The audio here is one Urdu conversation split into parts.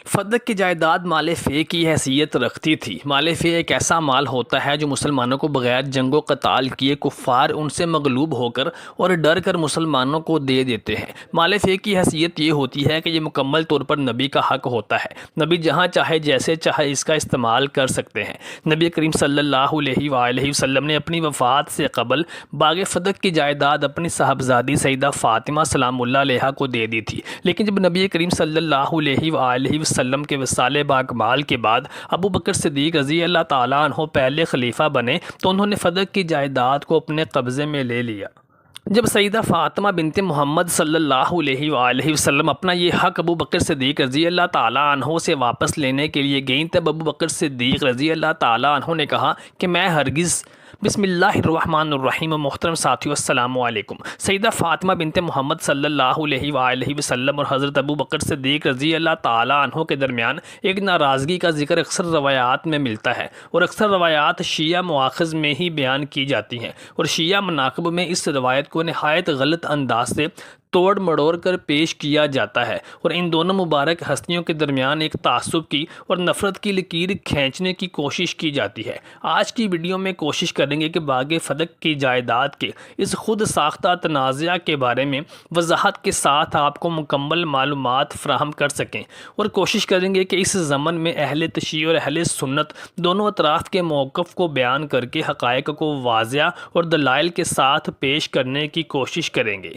فدق کی جائیداد مال فے کی حیثیت رکھتی تھی۔ مال فے ایک ایسا مال ہوتا ہے جو مسلمانوں کو بغیر جنگ و قتال کیے کفار ان سے مغلوب ہو کر اور ڈر کر مسلمانوں کو دے دیتے ہیں۔ مال فے کی حیثیت یہ ہوتی ہے کہ یہ مکمل طور پر نبی کا حق ہوتا ہے۔ نبی جہاں چاہے جیسے چاہے اس کا استعمال کر سکتے ہیں۔ نبی کریم صلی اللہ علیہ وآلہ وسلم نے اپنی وفات سے قبل باغ فدق کی جائیداد اپنی صاحبزادی سیدہ فاطمہ سلام اللہ علیہا کو دے دی تھی، لیکن جب نبی کریم صلی اللہ علیہ وآلہ وسلم کے وصال باکمال کے بعد ابو بکر صدیق رضی اللہ تعالیٰ عنہ پہلے خلیفہ بنے تو انہوں نے فدق کی جائیداد کو اپنے قبضے میں لے لیا۔ جب سیدہ فاطمہ بنت محمد صلی اللہ علیہ وآلہ وسلم اپنا یہ حق ابو بکر صدیق رضی اللہ تعالیٰ عنہ سے واپس لینے کے لیے گئیں تب ابو بکر صدیق رضی اللہ تعالیٰ عنہ نے کہا کہ میں ہرگز بسم اللہ الرحمن الرحیم۔ محترم ساتھیو السلام علیکم۔ سیدہ فاطمہ بنت محمد صلی اللہ علیہ وآلہ وسلم اور حضرت ابو بکر صدیق رضی اللہ تعالیٰ عنہ کے درمیان ایک ناراضگی کا ذکر اکثر روایات میں ملتا ہے، اور اکثر روایات شیعہ مواخذ میں ہی بیان کی جاتی ہیں، اور شیعہ مناقب میں اس روایت کو نہایت غلط انداز سے توڑ مڑوڑ کر پیش کیا جاتا ہے، اور ان دونوں مبارک ہستیوں کے درمیان ایک تعصب کی اور نفرت کی لکیر کھینچنے کی کوشش کی جاتی ہے۔ آج کی ویڈیو میں کوشش کریں گے کہ باغ فدق کی جائیداد کے اس خود ساختہ تنازعہ کے بارے میں وضاحت کے ساتھ آپ کو مکمل معلومات فراہم کر سکیں، اور کوشش کریں گے کہ اس ضمن میں اہل تشیع اور اہل سنت دونوں اطراف کے موقف کو بیان کر کے حقائق کو واضح اور دلائل کے ساتھ پیش کرنے کی کوشش کریں گے۔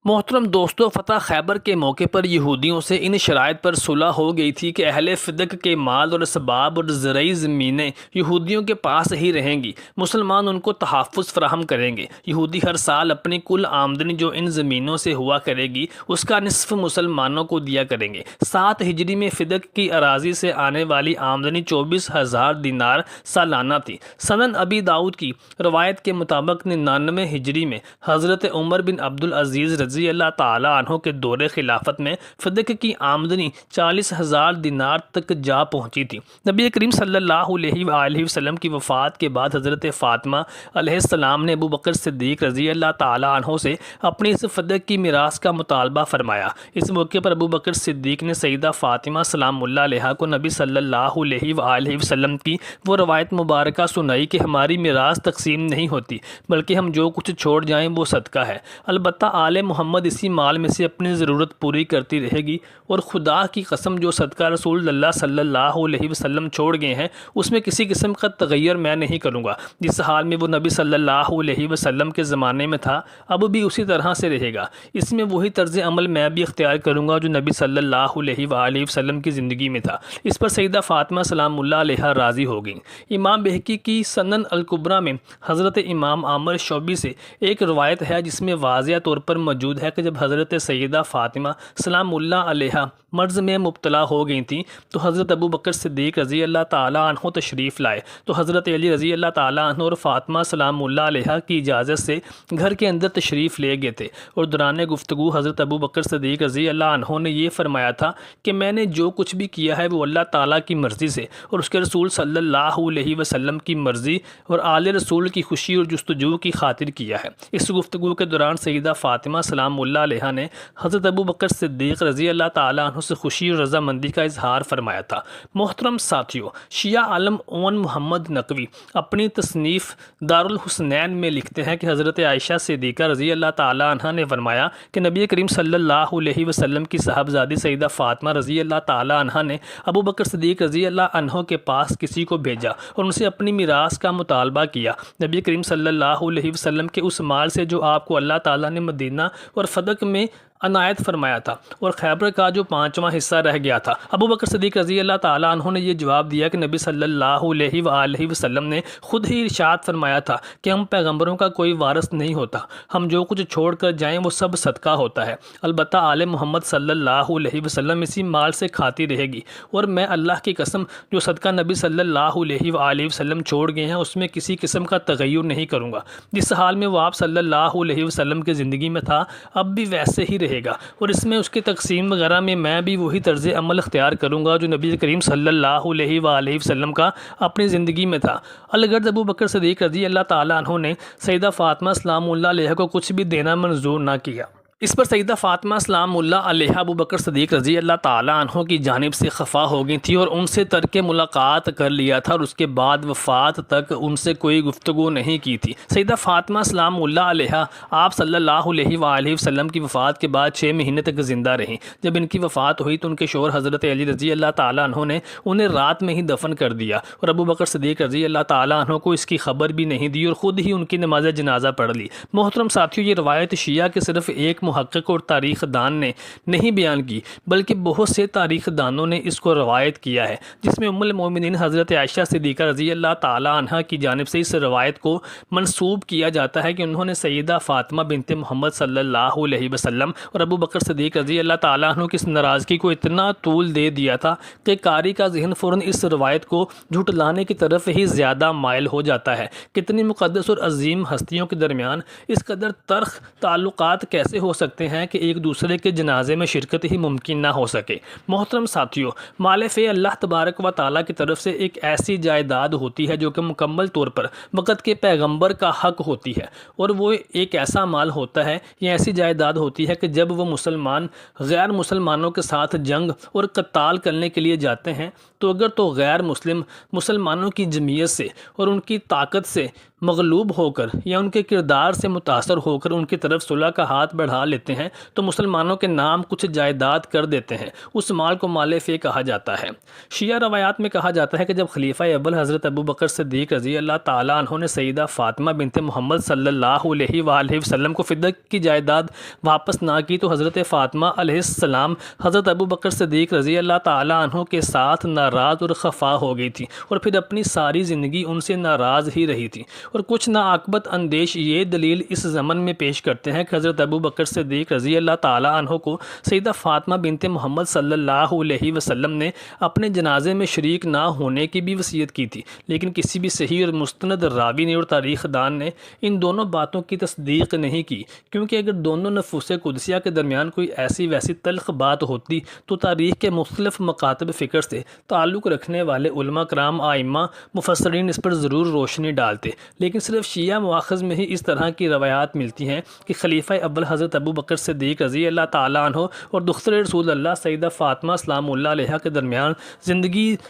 محترم دوستو، فتح خیبر کے موقع پر یہودیوں سے ان شرائط پر صلح ہو گئی تھی کہ اہل فدق کے مال اور اسباب اور زرعی زمینیں یہودیوں کے پاس ہی رہیں گی، مسلمان ان کو تحفظ فراہم کریں گے۔ یہودی ہر سال اپنی کل آمدنی جو ان زمینوں سے ہوا کرے گی اس کا نصف مسلمانوں کو دیا کریں گے۔ 7 ہجری میں فدق کی اراضی سے آنے والی آمدنی 24,000 دینار سالانہ تھی۔ سنن ابی داؤد کی روایت کے مطابق 99 ہجری میں حضرت عمر بن عبدالعزیز رضی اللہ تعالیٰ عنہ کے دور خلافت میں فدق کی آمدنی 40,000 دینار تک جا پہنچی تھی۔ نبی کریم صلی اللہ علیہ وآلہ وسلم کی وفات کے بعد حضرت فاطمہ علیہ السلام نے ابو بکر صدیق رضی اللہ تعالیٰ عنہ سے اپنی اس فدق کی میراث کا مطالبہ فرمایا۔ اس موقع پر ابو بکر صدیق نے سیدہ فاطمہ سلام اللہ علیہا کو نبی صلی اللہ علیہ وآلہ وسلم کی وہ روایت مبارکہ سنائی کہ ہماری میراث تقسیم نہیں ہوتی بلکہ ہم جو کچھ چھوڑ جائیں وہ صدقہ ہے، البتہ آل محمد اسی مال میں سے اپنی ضرورت پوری کرتی رہے گی، اور خدا کی قسم جو صدقہ رسول اللہ صلی اللہ علیہ وسلم چھوڑ گئے ہیں اس میں کسی قسم کا تغیر میں نہیں کروں گا۔ جس حال میں وہ نبی صلی اللہ علیہ وسلم کے زمانے میں تھا اب بھی اسی طرح سے رہے گا۔ اس میں وہی طرز عمل میں بھی اختیار کروں گا جو نبی صلی اللہ علیہ وآلہ وسلم کی زندگی میں تھا۔ اس پر سیدہ فاطمہ سلام اللہ علیہا راضی ہو گئیں۔ امام بہقی کی سنن الکبریٰ میں حضرت امام عامر شعبی سے ایک روایت ہے جس میں واضح طور پر موجود ہے کہ جب حضرت سیدہ فاطمہ سلام اللہ علیہا مرض میں مبتلا ہو گئی تھیں تو حضرت ابو بکر صدیق رضی اللہ تعالیٰ عنہ تشریف لائے تو حضرت علی رضی اللہ تعالیٰ عنہ اور فاطمہ سلام اللہ علیہا کی اجازت سے گھر کے اندر تشریف لے گئے تھے، اور دوران گفتگو حضرت ابو بکر صدیق رضی اللہ عنہ نے یہ فرمایا تھا کہ میں نے جو کچھ بھی کیا ہے وہ اللہ تعالیٰ کی مرضی سے اور اس کے رسول صلی اللہ علیہ وسلم کی مرضی اور آل رسول کی خوشی اور جستجو کی خاطر کیا ہے۔ اس گفتگو کے دوران سیدہ فاطمہ سلام اللہ علیہا نے حضرت ابو بکر صدیق رضی اللہ تعالیٰ عنہ سے خوشی اور رضامندی کا اظہار فرمایا تھا۔ محترم ساتھیو، شیعہ عالم اون محمد نقوی اپنی تصنیف دارالحسنین میں لکھتے ہیں کہ حضرت عائشہ صدیقہ رضی اللہ تعالیٰ عنہ نے فرمایا کہ نبی کریم صلی اللہ علیہ وسلم کی صاحبزادی سیدہ فاطمہ رضی اللہ تعالیٰ عنہ نے ابو بکر صدیق رضی اللہ عنہ کے پاس کسی کو بھیجا اور ان سے اپنی میراث کا مطالبہ کیا۔ نبی کریم صلی اللہ علیہ وسلم کے اس مال سے جو آپ کو اللہ تعالیٰ نے مدینہ اور فدق میں عنایت فرمایا تھا اور خیبر کا جو 5واں حصہ رہ گیا تھا۔ ابو بکر صدیق رضی اللہ تعالیٰ عنہ نے یہ جواب دیا کہ نبی صلی اللہ علیہ وآلہ وسلم نے خود ہی ارشاد فرمایا تھا کہ ہم پیغمبروں کا کوئی وارث نہیں ہوتا، ہم جو کچھ چھوڑ کر جائیں وہ سب صدقہ ہوتا ہے، البتہ آل محمد صلی اللہ علیہ وسلم اسی مال سے کھاتی رہے گی، اور میں اللہ کی قسم جو صدقہ نبی صلی اللہ علیہ وآلہ وسلم چھوڑ گئے ہیں اس میں کسی قسم کا تغیر نہیں کروں گا۔ جس حال میں وہ آپ صلی اللہ علیہ وسلم کی زندگی میں تھا اب بھی ویسے ہی رہے گا، اور اس میں اس کی تقسیم وغیرہ میں بھی وہی طرز عمل اختیار کروں گا جو نبی کریم صلی اللہ علیہ وآلہ وسلم کا اپنی زندگی میں تھا۔ الغرض ابو بکر صدیق رضی اللہ تعالیٰ عنہ نے سیدہ فاطمہ سلام اللہ علیہ کو کچھ بھی دینا منظور نہ کیا۔ اس پر سیدہ فاطمہ سلام اللہ علیہ ابو بکر صدیق رضی اللہ تعالیٰ عنہ کی جانب سے خفا ہو گئی تھی اور ان سے ترک ملاقات کر لیا تھا اور اس کے بعد وفات تک ان سے کوئی گفتگو نہیں کی تھی۔ سیدہ فاطمہ سلام اللہ علیہ آپ صلی اللہ علیہ وآلہ وسلم کی وفات کے بعد 6 مہینے تک زندہ رہیں۔ جب ان کی وفات ہوئی تو ان کے شوہر حضرت علی رضی اللہ تعالیٰ عنہ نے انہیں رات میں ہی دفن کر دیا اور ابو بکر صدیق رضی اللہ تعالیٰ عنہ کو اس کی خبر بھی نہیں دی اور خود ہی ان کی نماز جنازہ پڑھ لی۔ محترم ساتھیو، یہ روایت شیعہ کے صرف ایک محقق اور تاریخ دان نے نہیں بیان کی بلکہ بہت سے تاریخ دانوں نے اس کو روایت کیا ہے، جس میں ام المومنین حضرت عائشہ صدیقہ رضی اللہ تعالیٰ عنہ کی جانب سے اس روایت کو منسوب کیا جاتا ہے کہ انہوں نے سیدہ فاطمہ بنت محمد صلی اللہ علیہ وسلم اور ابو بکر صدیق رضی اللہ تعالیٰ عنہ کی اس ناراضگی کو اتنا طول دے دیا تھا کہ قاری کا ذہن فوراً اس روایت کو جھٹلانے کی طرف ہی زیادہ مائل ہو جاتا ہے۔ کتنی مقدس اور عظیم ہستیوں کے درمیان اس قدر تلخ تعلقات کیسے ہو سکتے ہیں کہ ایک دوسرے کے جنازے میں شرکت ہی ممکن نہ ہو سکے۔ محترم ساتھیو، مال فے اللہ تبارک و تعالیٰ کی طرف سے ایک ایسی جائیداد ہوتی ہے جو کہ مکمل طور پر وقت کے پیغمبر کا حق ہوتی ہے، اور وہ ایک ایسا مال ہوتا ہے یا ایسی جائیداد ہوتی ہے کہ جب وہ مسلمان غیر مسلمانوں کے ساتھ جنگ اور قتال کرنے کے لیے جاتے ہیں تو اگر تو غیر مسلمانوں کی جمعیت سے اور ان کی طاقت سے مغلوب ہو کر یا ان کے کردار سے متاثر ہو کر ان کی طرف صلح کا ہاتھ بڑھا لیتے ہیں تو مسلمانوں کے نام کچھ جائیداد کر دیتے ہیں، اس مال کو مال فے کہا جاتا ہے۔ شیعہ روایات میں کہا جاتا ہے کہ جب خلیفہ اول حضرت ابو بکر صدیق رضی اللہ تعالیٰ عنہ نے سیدہ فاطمہ بنت محمد صلی اللہ علیہ وآلہ وسلم کو فدیہ کی جائیداد واپس نہ کی تو حضرت فاطمہ علیہ السلام حضرت ابو بکر صدیق رضی اللہ تعالیٰ عنہ کے ساتھ ناراض اور خفا ہو گئی تھی اور پھر اپنی ساری زندگی ان سے ناراض ہی رہی تھی، اور کچھ ناعاقبت اندیش یہ دلیل اس زمن میں پیش کرتے ہیں کہ حضرت ابو بکر صدیق رضی اللہ تعالیٰ عنہ کو سیدہ فاطمہ بنت محمد صلی اللہ علیہ وسلم نے اپنے جنازے میں شریک نہ ہونے کی بھی وصیت کی تھی، لیکن کسی بھی صحیح اور مستند راوی نے اور تاریخ دان نے ان دونوں باتوں کی تصدیق نہیں کی، کیونکہ اگر دونوں نفوس قدسیہ کے درمیان کوئی ایسی ویسی تلخ بات ہوتی تو تاریخ کے مختلف مکاتب فکر سے تعلق رکھنے والے علماء کرام، آئمہ، مفسرین اس پر ضرور روشنی ڈالتے، لیکن صرف شیعہ مواخذ میں ہی اس طرح کی روایات ملتی ہیں کہ خلیفہ اول حضرت ابو بکر صدیق رضی اللہ تعالیٰ عنہ اور دختر رسول اللہ سیدہ فاطمہ سلام اللہ علیہ کے درمیان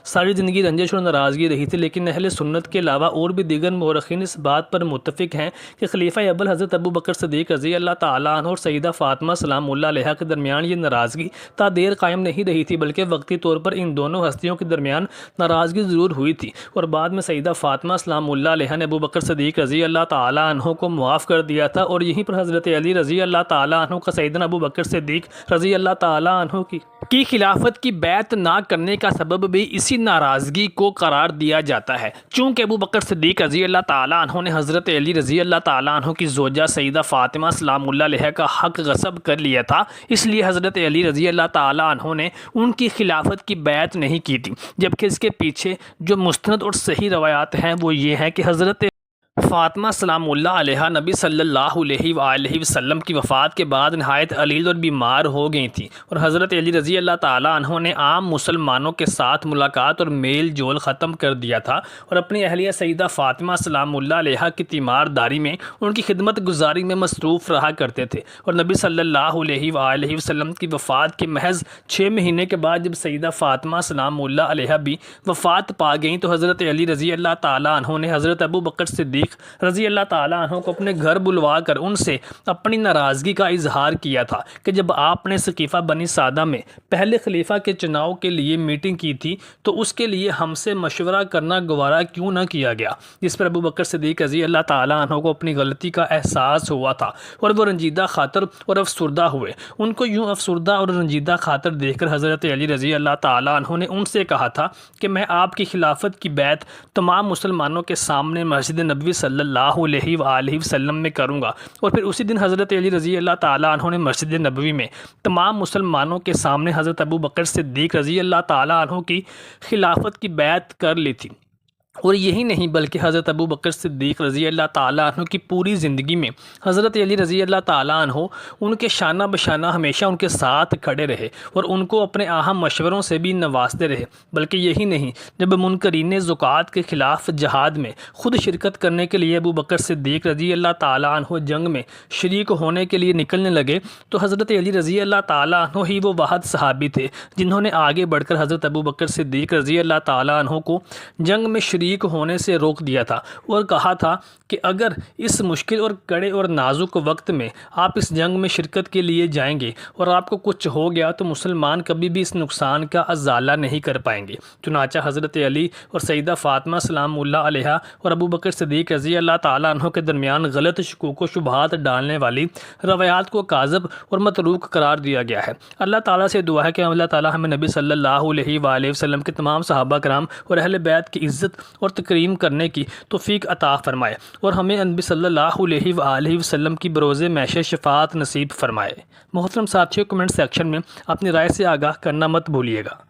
ساری زندگی رنجش اور ناراضگی رہی تھی، لیکن اہل سنت کے علاوہ اور بھی دیگر مورخین اس بات پر متفق ہیں کہ خلیفہ اول حضرت ابو بکر صدیق رضی اللہ تعالیٰ عنہ اور سیدہ فاطمہ سلام اللہ علیہ کے درمیان یہ ناراضگی تا دیر قائم نہیں رہی تھی، بلکہ وقتی طور پر ان دونوں ہستیوں کے درمیان ناراضگی ضرور ہوئی تھی، اور بعد میں سیدہ فاطمہ سلام اللہ علیہ نے ابو بکر صدیق رضی اللہ تعالیٰ عنہ کو معاف کر دیا تھا، اور یہیں پر حضرت علی رضی اللہ تعالیٰ عنہ کا سیدنا ابو بکر صدیق رضی اللہ تعالیٰ عنہ کی خلافت کی بیعت نہ کرنے کا سبب بھی اسی ناراضگی کو قرار دیا جاتا ہے۔ چونکہ ابو بکر صدیق رضی اللہ تعالیٰ عنہ نے حضرت علی رضی اللہ تعالیٰ عنہ کی زوجہ سیدہ فاطمہ سلام اللہ علیہ کا حق غصب کر لیا تھا، اس لیے حضرت علی رضی اللہ تعالیٰ عنہ نے ان کی خلافت کی بیعت نہیں کی تھی، جبکہ اس کے پیچھے جو مستند اور صحیح روایات ہیں وہ یہ ہیں کہ حضرت فاطمہ سلام اللہ علیہ نبی صلی اللہ علیہ وآلہ وسلم کی وفات کے بعد نہایت علیل اور بیمار ہو گئی تھیں، اور حضرت علی رضی اللہ تعالیٰ عنہ نے عام مسلمانوں کے ساتھ ملاقات اور میل جول ختم کر دیا تھا، اور اپنی اہلیہ سیدہ فاطمہ سلام اللہ علیہ کی تیمارداری میں ان کی خدمت گزاری میں مصروف رہا کرتے تھے، اور نبی صلی اللہ علیہ وآلہ وسلم کی وفات کے محض 6 مہینے کے بعد جب سیدہ فاطمہ سلام اللہ علیہ بھی وفات پا گئیں تو حضرت علی رضی اللہ تعالیٰ عنہ نے حضرت ابو بکر صدیق رضی اللہ تعالیٰ عنہ کو اپنے گھر بلوا کر ان سے اپنی ناراضگی کا اظہار کیا تھا کہ جب آپ نے سقیفہ بنی سعدہ میں پہلے خلیفہ کے چناؤ کے لیے میٹنگ کی تھی تو اس کے لیے ہم سے مشورہ کرنا گوارا کیوں نہ کیا گیا، جس پر ابو بکر صدیق رضی اللہ تعالیٰ عنہ کو اپنی غلطی کا احساس ہوا تھا اور وہ رنجیدہ خاطر اور افسردہ ہوئے۔ ان کو یوں افسردہ اور رنجیدہ خاطر دیکھ کر حضرت علی رضی اللہ تعالیٰ عنہ نے ان سے کہا تھا کہ میں آپ کی خلافت کی بیعت تمام مسلمانوں کے سامنے مسجد نبوی صلی اللہ علیہ وآلہ وسلم میں کروں گا، اور پھر اسی دن حضرت علی رضی اللہ تعالیٰ عنہ نے مسجد نبوی میں تمام مسلمانوں کے سامنے حضرت ابو بکر صدیق رضی اللہ تعالیٰ عنہ کی خلافت کی بیعت کر لی تھی، اور یہی نہیں بلکہ حضرت ابو بکر صدیق رضی اللہ تعالیٰ عنہ کی پوری زندگی میں حضرت علی رضی اللہ تعالیٰ عنہ ان کے شانہ بشانہ ہمیشہ ان کے ساتھ کھڑے رہے اور ان کو اپنے اہم مشوروں سے بھی نوازتے رہے۔ بلکہ یہی نہیں، جب منکرین زکوٰۃ کے خلاف جہاد میں خود شرکت کرنے کے لیے ابو بکر صدیق رضی اللہ تعالیٰ عنہ جنگ میں شریک ہونے کے لیے نکلنے لگے تو حضرت علی رضی اللہ تعالیٰ عنہ ہی وہ واحد صحابی تھے جنہوں نے آگے بڑھ کر حضرت ابو بکر صدیق رضی اللہ تعالیٰ عنہ کو جنگ میں شریک ہونے سے روک دیا تھا اور کہا تھا کہ اگر اس مشکل اور کڑے اور نازک وقت میں آپ اس جنگ میں شرکت کے لیے جائیں گے اور آپ کو کچھ ہو گیا تو مسلمان کبھی بھی اس نقصان کا ازالہ نہیں کر پائیں گے۔ چنانچہ حضرت علی اور سیدہ فاطمہ سلام اللہ علیہا اور ابو بکر صدیق رضی اللہ تعالیٰ عنہ کے درمیان غلط شکوک و شبہات ڈالنے والی روایات کو کاذب اور متروک قرار دیا گیا ہے۔ اللہ تعالیٰ سے دعا ہے کہ اللہ تعالیٰ ہمیں نبی صلی اللہ علیہ وآلہ وسلم کے تمام صحابہ کرام اور اہل بیت کی عزت اور تکریم کرنے کی توفیق عطا فرمائے اور ہمیں نبی صلی اللہ علیہ وآلہ وسلم کی بروز محشر شفاعت نصیب فرمائے۔ محترم ساتھیوں، کمنٹ سیکشن میں اپنی رائے سے آگاہ کرنا مت بھولیے گا۔